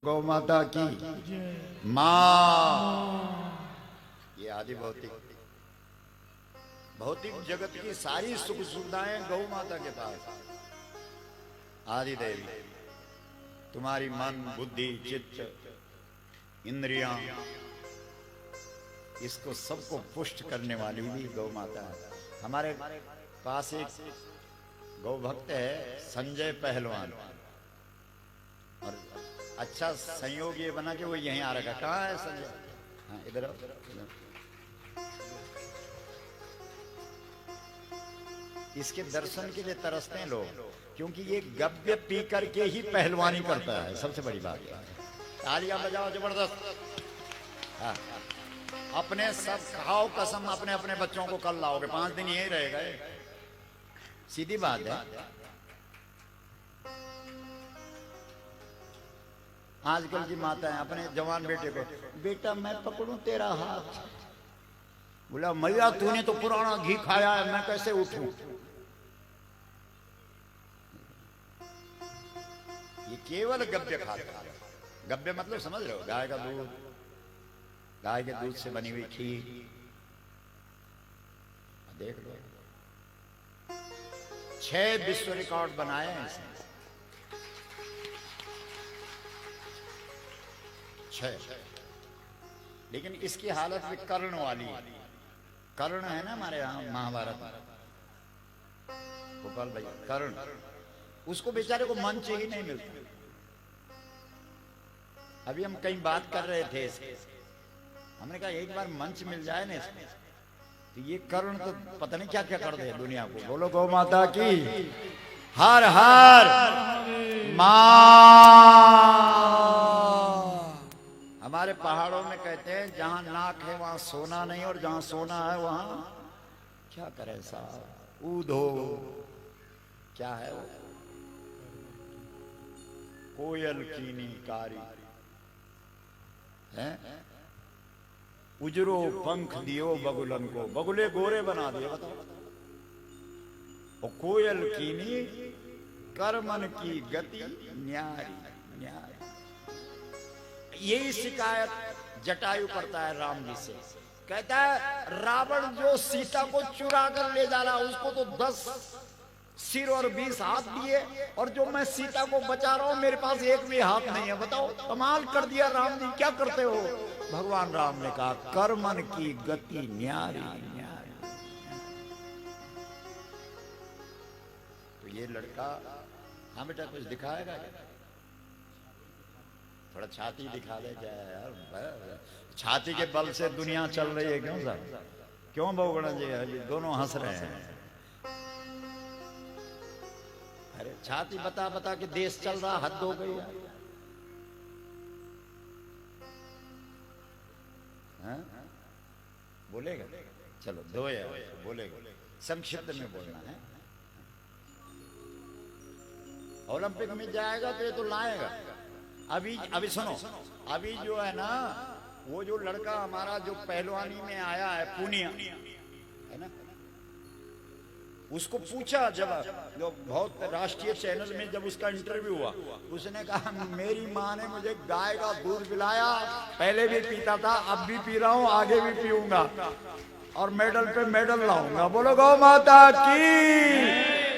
गौ माता की माँ। ये आदि भौतिक भौतिक जगत की सारी सुख सुविधाएं गौ माता के पास। आदि देवी तुम्हारी मन बुद्धि चित्त इंद्रियां इसको सबको पुष्ट करने वाली भी गौ माता है। हमारे पास एक गौ भक्त है संजय पहलवान, और अच्छा संयोग ये बना कि वो यहीं आ रखा। कहाँ है संजय? हाँ इधर आओ। इसके दर्शन के लिए तरसते हैं लोग, क्योंकि ये गव्य पी करके ही पहलवानी करता है। सबसे बड़ी बात है। तालियां बजाओ जबरदस्त। हाँ अपने सब खाओ कसम, अपने अपने बच्चों को कल लाओगे, 5 दिन यही रहेगा। सीधी बात है। आजकल की माताएं अपने जवान बेटे को, बेटा मैं पकड़ूं तेरा हाथ, बोला मैया तूने तो पुराना घी खाया है, मैं कैसे उठूं। ये केवल गव्य खाता है। गव्य मतलब समझ रहे हो? गाय का दूध, गाय के दूध से बनी हुई खीर। देख लो 6 विश्व रिकॉर्ड बनाए हैं इसने। 6। लेकिन इसकी हालत भी कर्ण वाली है। कर्ण है ना हमारे यहाँ महाभारत, गोपाल भाई कर्ण, उसको बेचारे को मंच ही नहीं मिलता। अभी हम कहीं बात कर रहे थे इसके, हमने कहा एक बार मंच मिल जाए ना इसमें, तो ये कर्ण तो पता नहीं क्या क्या कर दे दुनिया को। बोलो गौ माता की हर हर मां। हमारे पहाड़ों में कहते हैं जहां नाक है वहां सोना नहीं, और जहां सोना है वहां क्या करें साहब, ऊधो। क्या है वो? कोयल कीनी कारी है, उजरो पंख दियो बगुलन को, बगुले गोरे बना दिए। बताओ। और कोयल कीनी करमन की गति न्यारी न्यारी। यही शिकायत जटायु करता है राम जी से। कहता है रावण जो सीता को चुरा कर ले जा रहा, उसको तो 10 सिर और 20 हाथ दिए, और जो मैं सीता को बचा रहा हूं मेरे पास एक भी हाथ नहीं है। बताओ कमाल कर दिया राम जी, क्या करते हो? भगवान राम ने कहा कर्मन की गति न्यारी न्यारी। तो ये लड़का, हाँ बेटा कुछ दिखाएगा क्या? थोड़ा छाती दिखा दे क्या यार। छाती के बल से दुनिया चल रही है। क्यों सर? क्यों बहुगुणा जी दोनों हंस रहे हैं? अरे छाती बता बता के देश चल रहा, हद हो गई। हाँ? बोलेगा? चलो दो यार बोलेगा, संक्षिप्त में बोलना है। ओलंपिक में जाएगा तो ये तो लाएगा। अभी सुनो, अभी जो है ना वो जो लड़का हमारा जो पहलवानी में आया है पूनिया है ना, उसको पूछा जब जो बहुत राष्ट्रीय चैनल में जब उसका इंटरव्यू हुआ, उसने कहा मेरी माँ ने मुझे गाय का दूध पिलाया, पहले भी पीता था, अब भी पी रहा हूँ, आगे भी पीऊंगा, और मेडल पे मेडल लाऊंगा। बोलो गौ माता की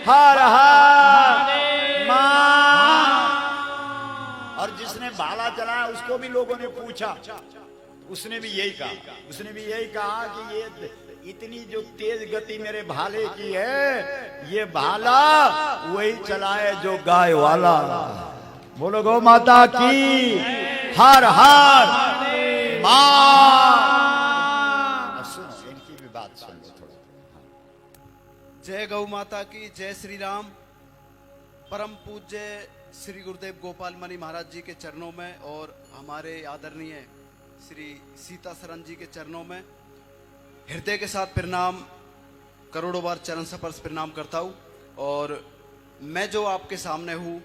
हर हर मां। और जिसने भाला चलाया उसको भी लोगों ने पूछा, उसने भी यही कहा कि ये इतनी जो तेज गति मेरे भाले की है, ये भाला वही चलाए जो गाय वाला। बोलो गौ माता की हर हर मां। सुनो इनकी भी बात सुन लो थोड़ा। जय गौ माता की, जय श्री राम। परम पूज्य श्री गुरुदेव गोपाल मणि महाराज जी के चरणों में और हमारे आदरणीय श्री सीता सरन जी के चरणों में हृदय के साथ प्रणाम, करोड़ों बार चरण स्पर्श प्रणाम करता हूँ। और मैं जो आपके सामने हूँ,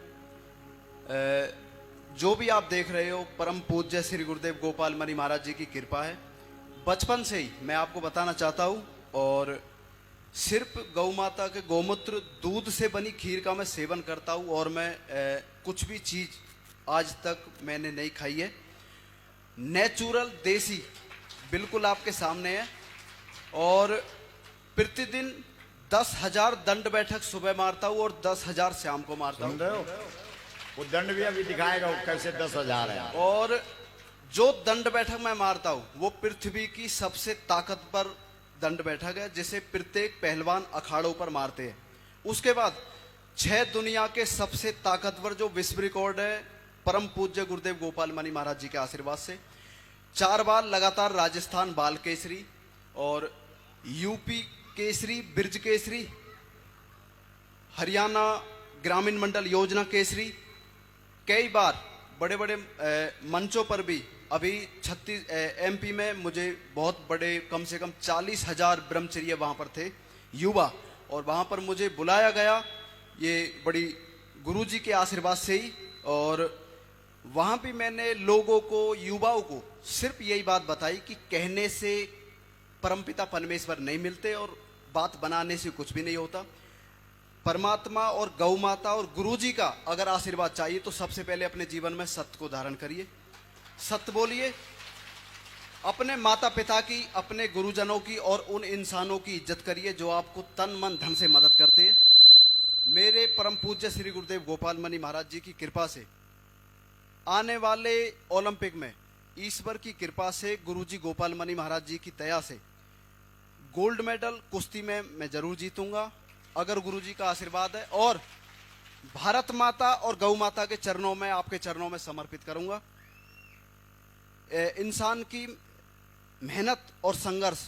जो भी आप देख रहे हो, परम पूज्य श्री गुरुदेव गोपाल मणि महाराज जी की कृपा है। बचपन से ही मैं आपको बताना चाहता हूँ, और सिर्फ गौ माता के गौमूत्र दूध से बनी खीर का मैं सेवन करता हूँ, और मैं कुछ भी चीज़ आज तक मैंने नहीं खाई है। नेचुरल देसी बिल्कुल आपके सामने है। और प्रतिदिन 10,000 दंड बैठक सुबह मारता हूँ और 10,000 शाम को मारता सुन हूँ। रहे हो? वो दंड भी अभी दिखाएगा वो कैसे 10,000 है। और जो दंड बैठक मैं मारता हूँ वो पृथ्वी की सबसे ताकतवर दंड बैठक है, जिसे प्रत्येक पहलवान अखाड़ों पर मारते हैं। उसके बाद 6 दुनिया के सबसे ताकतवर जो विश्व रिकॉर्ड है, परम पूज्य गुरुदेव गोपाल मणि महाराज जी के आशीर्वाद से 4 बार लगातार राजस्थान बाल केसरी और यूपी केसरी, ब्रिज केसरी, हरियाणा ग्रामीण मंडल योजना केसरी, कई बार बड़े बड़े मंचों पर भी। अभी 36 एमपी में मुझे बहुत बड़े कम से कम 40,000 ब्रह्मचर्य वहाँ पर थे युवा, और वहाँ पर मुझे बुलाया गया ये बड़ी गुरुजी के आशीर्वाद से ही। और वहाँ भी मैंने लोगों को, युवाओं को सिर्फ यही बात बताई कि कहने से परमपिता परमेश्वर नहीं मिलते और बात बनाने से कुछ भी नहीं होता। परमात्मा और गौ माता और गुरुजी का अगर आशीर्वाद चाहिए तो सबसे पहले अपने जीवन में सत्य को धारण करिए, सत्य बोलिए, अपने माता पिता की, अपने गुरुजनों की और उन इंसानों की इज्जत करिए जो आपको तन मन धन से मदद करते हैं। मेरे परम पूज्य श्री गुरुदेव गोपाल मणि महाराज जी की कृपा से आने वाले ओलंपिक में ईश्वर की कृपा से, गुरुजी गोपाल मणि महाराज जी की दया से गोल्ड मेडल कुश्ती में मैं जरूर जीतूंगा अगर गुरुजी का आशीर्वाद है। और भारत माता और गौ माता के चरणों में, आपके चरणों में समर्पित करूंगा। इंसान की मेहनत और संघर्ष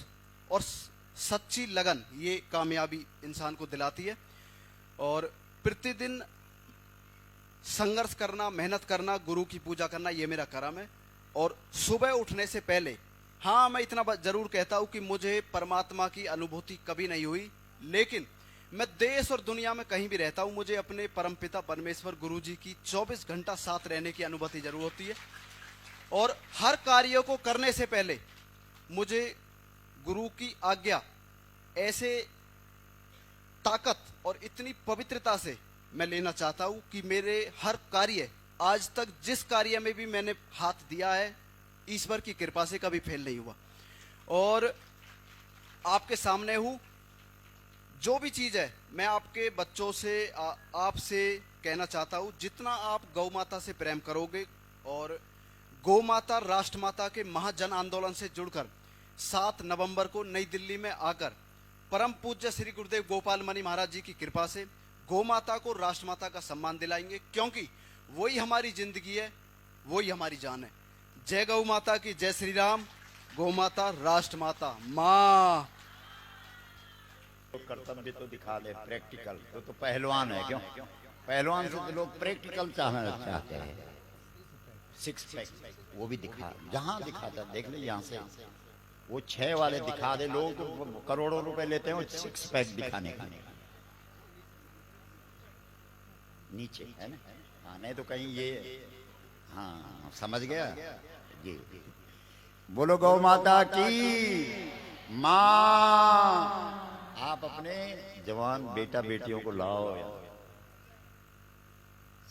और सच्ची लगन ये कामयाबी इंसान को दिलाती है। और प्रतिदिन संघर्ष करना, मेहनत करना, गुरु की पूजा करना, ये मेरा कर्म है। और सुबह उठने से पहले, हाँ, मैं इतना जरूर कहता हूं कि मुझे परमात्मा की अनुभूति कभी नहीं हुई, लेकिन मैं देश और दुनिया में कहीं भी रहता हूं, मुझे अपने परमपिता परमेश्वर गुरुजी की 24 घंटा साथ रहने की अनुभूति जरूर होती है। और हर कार्य को करने से पहले मुझे गुरु की आज्ञा ऐसे ताकत और इतनी पवित्रता से मैं लेना चाहता हूं कि मेरे हर कार्य, आज तक जिस कार्य में भी मैंने हाथ दिया है, ईश्वर की कृपा से कभी फेल नहीं हुआ। और आपके सामने हूं, जो भी चीज है मैं आपके बच्चों से, आपसे कहना चाहता हूं, जितना आप गौ माता से प्रेम करोगे और गौ माता राष्ट्र माता के महाजन आंदोलन से जुड़कर 7 नवंबर को नई दिल्ली में आकर परम पूज्य श्री गुरुदेव गोपाल मणि महाराज जी की कृपा से गौ माता को राष्ट्र माता का सम्मान दिलाएंगे, क्योंकि वही हमारी जिंदगी है, वही हमारी जान है। जय गौ माता की, जय श्री राम। गौ माता राष्ट्र माता माँ। तो कर्तव्य तो दिखा दे, प्रैक्टिकल। तो पहलवान है, क्यों? पहलवान से तो लोग प्रैक्टिकल चाहते हैं। 6 पैक वो भी दिखा, जहां दिखाता देख ले, यहाँ से वो 6 वाले दिखा दे। लोग करोड़ों रुपए लेते हैं 6 पैक दिखाने का। नीचे है ना? हाँ, नहीं तो कहीं ये, हाँ समझ गया जी। बोलो गौ माता की माँ। आप अपने जवान बेटा बेटियों को लाओ,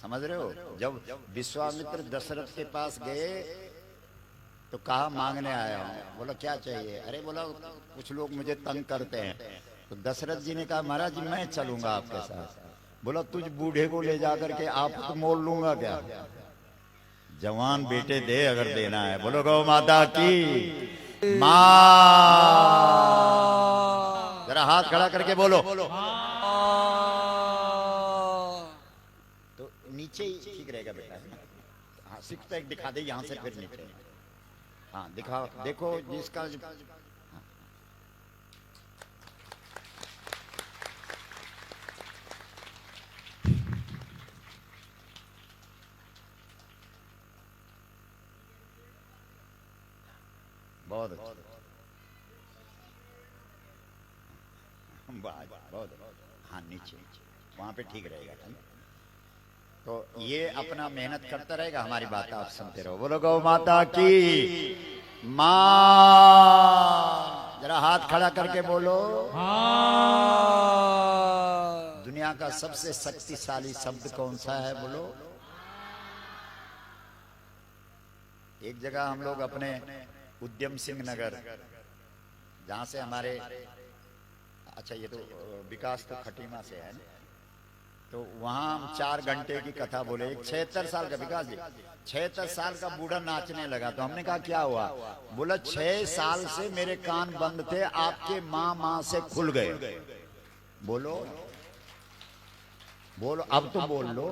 समझ रहे हो? जब विश्वामित्र दशरथ के पास गए तो कहा मांगने आया हूं। बोला क्या चाहिए? अरे बोला कुछ लोग मुझे तंग करते हैं। तो दशरथ जी ने कहा महाराज जी मैं चलूंगा आपके साथ। बोला तुझ बूढ़े को ले जाकर के आप तो मोल लूंगा क्या? जवान बेटे दे अगर देना है। बोलो गौ माता की माँ। जरा हाथ खड़ा करके बोलो। तो नीचे ही ठीक रहेगा बेटा, है ना? हाँ, 6 पैक दिखा दे यहाँ से, फिर नीचे। हाँ दिखाओ, देखो जिसका हाँ। बहुत अच्छा, बहुत। हाँ नीचे, वहां पे ठीक रहेगा। तो ये अपना मेहनत करता रहेगा, हमारी बात आप सुनते रहो। बोलो गौ माता की माँ। जरा हाथ खड़ा करके बोलो। दुनिया का सबसे शक्तिशाली शब्द कौन सा है? बोलो। एक जगह हम लोग अपने उद्यम सिंह नगर, जहां से हमारे, अच्छा ये तो विकास तो खटीमा से है ना, तो वहां हम 4 घंटे की कथा बोले। एक 76 साल का, विकास जी 76 साल का बूढ़ा नाचने लगा। तो हमने कहा क्या हुआ? बोला 6 साल से मेरे कान बंद थे, आपके माँ से खुल गए। बोलो बोलो, अब तो बोल लो,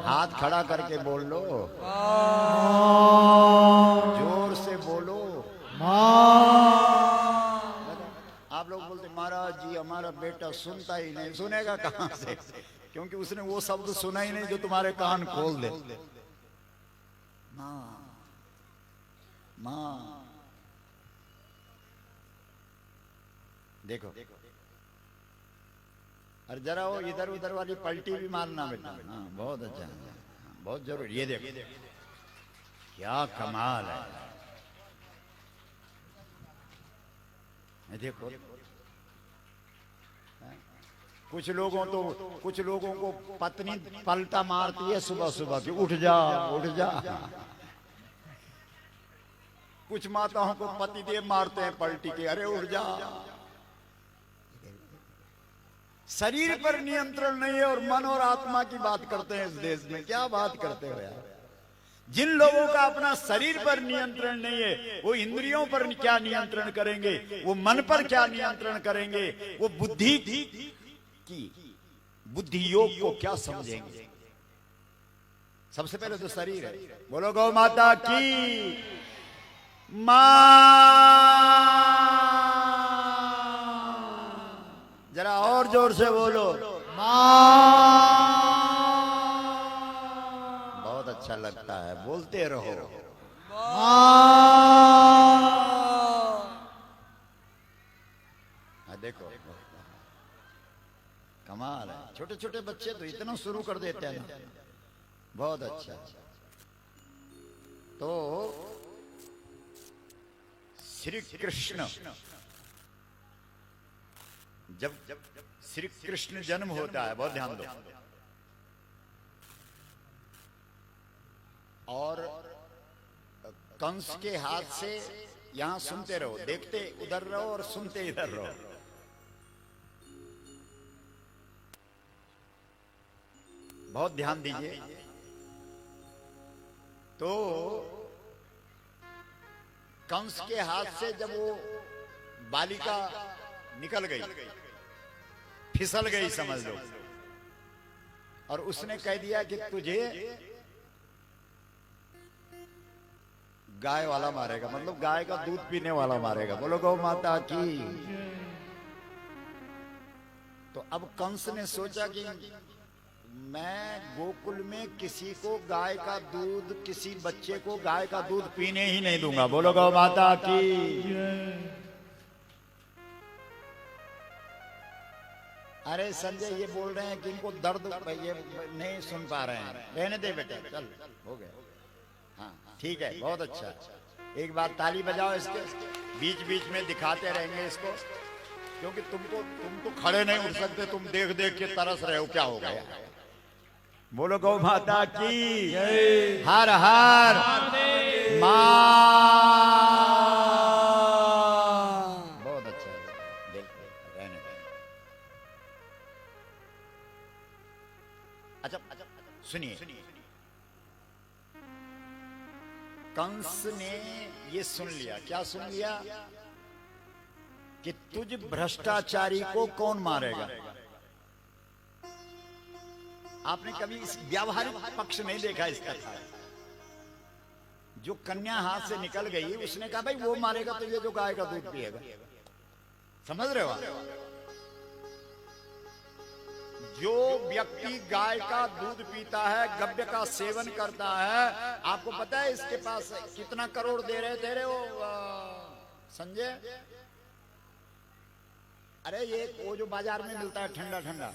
हाथ खड़ा करके बोल लो, जोर से बोलो। आप लोग बोलते महाराज जी हमारा बेटा सुनता ही नहीं। सुनेगा कहां से? क्योंकि उसने वो शब्द सुना ही नहीं जो तुम्हारे कान खोल दे। माँ माँ, देखो और जरा वो इधर उधर वाली पलटी भी मारना बेटा। हाँ बहुत अच्छा, बहुत जरूरी। ये देखो क्या कमाल है। देखो कुछ लोगों को पत्नी पलटा मारती है सुबह सुबह कि उठ जा उठ जा। कुछ माताओं को पतिदेव मारते हैं पलटी के, अरे उठ जा। शरीर पर नियंत्रण नहीं है और मन और आत्मा की बात करते हैं इस देश में। क्या बात करते हो यार? जिन लोगों का अपना शरीर पर नियंत्रण नहीं है, वो इंद्रियों पर क्या नियंत्रण करेंगे? वो मन पर क्या नियंत्रण करेंगे? वो बुद्धि की बुद्धि योग को क्या समझेंगे? सबसे पहले तो शरीर है। बोलो गौ माता की मां। जरा और जोर से बोलो बहुत अच्छा लगता है, बोलते रहो। देखो कमाल है, छोटे छोटे बच्चे तो इतना शुरू कर देते हैं ना, बहुत अच्छा। तो श्री कृष्ण, जब श्री कृष्ण जन्म होता है, बहुत ध्यान दो, और कंस के हाथ से, यहां सुनते रहो, देखते उधर रहो और सुनते इधर रहो। बहुत ध्यान दीजिए। तो कंस के हाथ से जब वो बालिका निकल गई, फिसल गई समझ लो, और उसने कह दिया कि तुझे गाय वाला मारेगा, मतलब गाय का दूध पीने वाला मारेगा। बोलो गौ माता की। तो अब कंस ने सोचा कि मैं गोकुल में किसी को गाय का दूध, किसी बच्चे को गाय का दूध पीने ही नहीं दूंगा। बोलो गौ माता की। अरे संजय ये बोल रहे हैं कि इनको दर्द, ये नहीं सुन पा रहे हैं, रहने दे बेटे, चल हो गया। हाँ ठीक है, बहुत अच्छा। एक बार ताली बजाओ इसके, बीच बीच में दिखाते रहेंगे इसको, क्योंकि तुम तो खड़े नहीं उठ सकते, तुम देख देख के तरस रहे हो, क्या हो गया? बोलो गौ माता की हर हर मां। बहुत अच्छा, देखते रहने दें। अच्छा सुनिए, कंस ने ये सुन लिया। क्या सुन लिया? कि तुझ भ्रष्टाचारी को कौन मारेगा। आपने कभी इस व्यावहारिक पक्ष नहीं देखा इसका था। जो कन्या हाथ से निकल गई, उसने कहा भाई वो मारेगा तो ये जो गाय का दूध पिएगा। समझ रहे हो? जो व्यक्ति गाय का दूध पीता है, गव्य का सेवन करता है, आपको पता है इसके पास कितना करोड़ दे रहे हो संजय? अरे ये वो जो बाजार में मिलता है ठंडा ठंडा,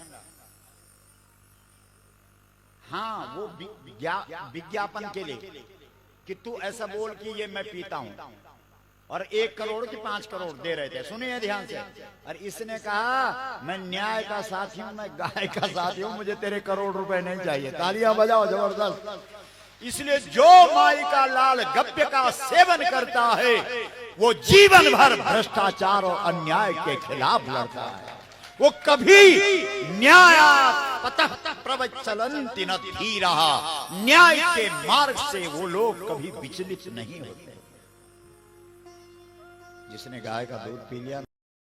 हाँ वो विज्ञापन के लिए कि तू ऐसा बोल कि ये मैं पीता हूं, और 1 करोड़ की 5 करोड़ दे रहे थे। सुनिए ध्यान से। और इसने कहा मैं न्याय का साथी हूं, मैं गाय का साथी हूं, मुझे तेरे करोड़ रुपए नहीं चाहिए। तालियां बजाओ जबरदस्त। इसलिए जो माई का लाल गप्य का सेवन करता है वो जीवन भर भ्रष्टाचार और अन्याय के खिलाफ लड़ता है। वो कभी न्याय पतः प्रवचलन्ति न धीरः, न्याय के मार्ग से वो लोग कभी विचलित नहीं होते। जिसने गाय का दूध पी लिया